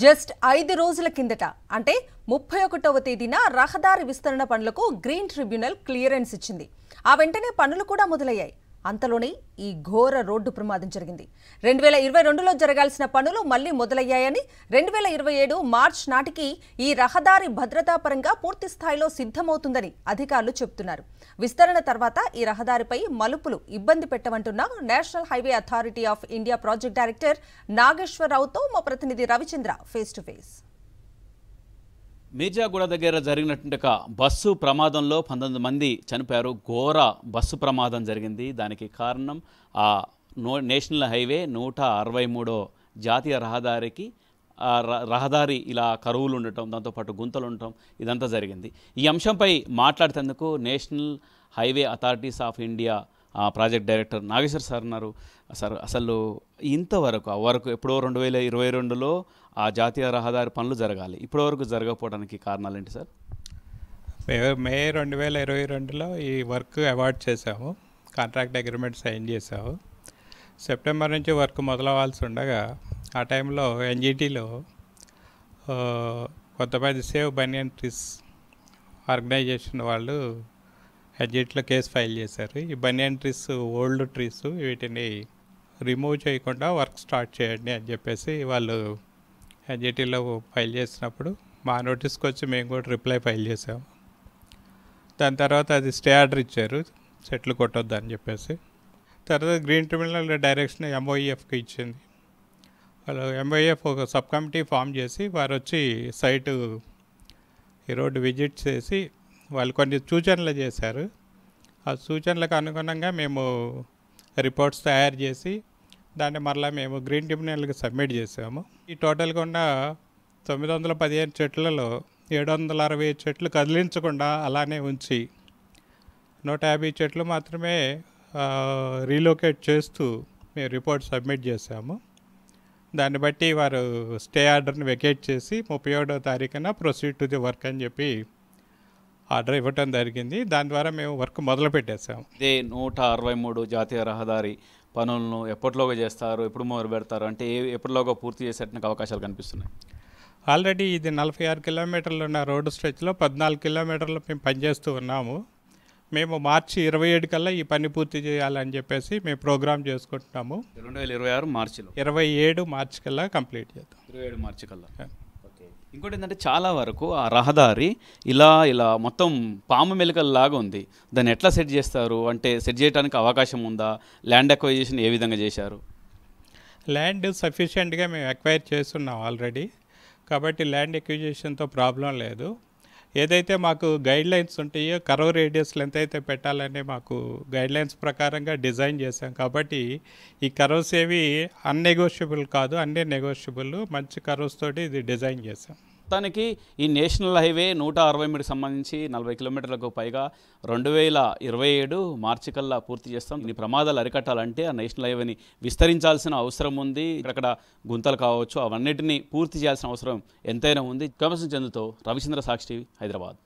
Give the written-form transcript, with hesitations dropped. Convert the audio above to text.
Just 5 రోజుల కిందట అంటే 31వ తేదీన రహదారి విస్తరణ పనులకు గ్రీన్ ట్రిబ్యునల్ క్లియరెన్స్ ఇచ్చింది. ఆ వెంటనే పనులు కూడా మొదలయ్యాయి. అంతలోనే ఈ ఘోర రోడ్డు ప్రమాదం జరిగింది. 2022లో జరగాల్సిన పనులు మళ్లీ మొదలయ్యాయని 2027 మార్చ్ నాటికి ఈ రహదారి భద్రతా పరంగా పూర్తి స్థాయిలో సిద్ధమవుతుందని అధికారులు చెబుతున్నారు. విస్తరణ తర్వాత ఈ రహదారిపై మలుపులు ఇబ్బంది పెట్టవంటున్న national highway authority of India project director నాగేశ్వరరావుతో మా ప్రతినిధి Ravichandra face to face. Mirzaguda దగ్గర జరిగినటువంటి ఒక బస్సు ప్రమాదంలో 19 మంది చనిపోయారు. ఘోర బస్సు ప్రమాదం జరిగింది. దానికి కారణం ఆ నేషనల్ హైవే 163 జాతీయ రహదారికి రహదారి ఇలా కరువులు ఉండటం, దాంతోపాటు గుంతలు ఉండటం, ఇదంతా జరిగింది. ఈ అంశంపై మాట్లాడేందుకు national highway authorities of India project director Nageswar sir ఉన్నారు. సార్, అసలు ఇంతవరకు ఎప్పుడో 2022లో ఆ జాతీయ రహదారి పనులు జరగాలి, ఇప్పటివరకు జరగకపోవడానికి కారణాలు ఏంటి సార్? మే 2022లో ఈ వర్క్ అవార్డ్ చేసాము, కాంట్రాక్ట్ అగ్రిమెంట్ సైన్ చేసాము. సెప్టెంబర్ నుంచి వర్క్ మొదలవ్వాల్సి ఉండగా ఆ టైంలో ఎన్జిటీలో కొంతమంది సేవ్ బనియన్ ట్రీస్ ఆర్గనైజేషన్ వాళ్ళు ఎన్జిటీలో కేసు ఫైల్ చేశారు. ఈ బనియన్ ట్రీస్ ఓల్డ్ ట్రీస్, వీటిని రిమూవ్ చేయకుండా వర్క్ స్టార్ట్ చేయండి అని చెప్పేసి వాళ్ళు ఎన్జిటీలో ఫైల్ చేసినప్పుడు మా నోటీస్కి వచ్చి మేము కూడా రిప్లై ఫైల్ చేసాము. దాని తర్వాత అది స్టే ఆర్డర్ ఇచ్చారు, చెట్లు కొట్టొద్దు అని చెప్పేసి. తర్వాత గ్రీన్ ట్రిబ్యునల్ డైరెక్షన్ ఎంఓఈఎఫ్కి ఇచ్చింది. వాళ్ళు ఎంఓఈఎఫ్ ఒక సబ్ కమిటీ ఫామ్ చేసి వారు వచ్చి సైటు ఈ రోడ్డు విజిట్ చేసి వాళ్ళు కొన్ని సూచనలు చేశారు. ఆ సూచనలకు అనుగుణంగా మేము రిపోర్ట్స్ తయారు చేసి దాన్ని మరలా మేము గ్రీన్ ట్రిబ్యునల్కి సబ్మిట్ చేసాము. ఈ టోటల్గా ఉన్న 915 చెట్లలో 760 చెట్లు కదిలించకుండా అలానే ఉంచి 150 చెట్లు మాత్రమే రీలొకేట్ చేస్తూ మేము రిపోర్ట్ సబ్మిట్ చేసాము. దాన్ని బట్టి వారు స్టే ఆర్డర్ని వెకేట్ చేసి 31వ తారీఖున ప్రొసీడ్ టు ది వర్క్ అని చెప్పి ఆర్డర్ ఇవ్వటం జరిగింది. దాని ద్వారా మేము వర్క్ మొదలు పెట్టేసాము. ఇదే 163 జాతీయ రహదారి పనులను ఎప్పటిలోగా చేస్తారు, ఎప్పుడు మొదలు పెడతారు, అంటే ఎప్పటిలోగా పూర్తి చేసేటానికి అవకాశాలు కనిపిస్తున్నాయి? ఆల్రెడీ ఇది 46 కిలోమీటర్లు ఉన్న రోడ్డు స్ట్రెచ్లో 14 కిలోమీటర్లు మేము పనిచేస్తూ ఉన్నాము. మేము మార్చి 27 కల్లా ఈ పని పూర్తి చేయాలని చెప్పేసి మేము ప్రోగ్రామ్ చేసుకుంటున్నాము. 2026 మార్చిలో 27 మార్చి కల్లా కంప్లీట్ చేద్దాం. 27 మార్చి కల్లా. ఓకే. ఇంకోటి ఏంటంటే చాలా వరకు ఆ రహదారి ఇలా మొత్తం పాము మెలికల్లాగా ఉంది. దాన్ని ఎట్లా సెట్ చేస్తారు, అంటే సెట్ చేయడానికి అవకాశం ఉందా? ల్యాండ్ అక్వైజేషన్ ఏ విధంగా చేశారు? ల్యాండ్ సఫిషియెంట్గా మేము అక్వైర్ చేస్తున్నాం ఆల్రెడీ, కాబట్టి ల్యాండ్ అక్విజిషన్తో ప్రాబ్లం లేదు. ఏదైతే మాకు గైడ్లైన్స్ ఉంటాయో కర్వ్ రేడియస్లు ఎంతైతే పెట్టాలని మాకు గైడ్లైన్స్ ప్రకారంగా డిజైన్ చేసాం. కాబట్టి ఈ కర్వ్స్ ఏవి అన్నెగోషియబుల్ కాదు, అన్నీ నెగోషియబుల్. మంచి కర్వ్స్ తోటి ఇది డిజైన్ చేసాం. మొత్తానికి ఈ నేషనల్ హైవే 163కి సంబంధించి 40 కిలోమీటర్లకు పైగా 2027 మార్చి కల్లా పూర్తి చేస్తాం. ఈ ప్రమాదాలు అరికట్టాలంటే ఆ నేషనల్ హైవేని విస్తరించాల్సిన అవసరం ఉంది. ఇక్కడ గుంతలు కావచ్చు, అవన్నిటిని పూర్తి చేయాల్సిన అవసరం ఎంతైనా ఉంది. కమర్షన్ చందుతో రవిచంద్ర, సాక్షి టీవీ, హైదరాబాద్.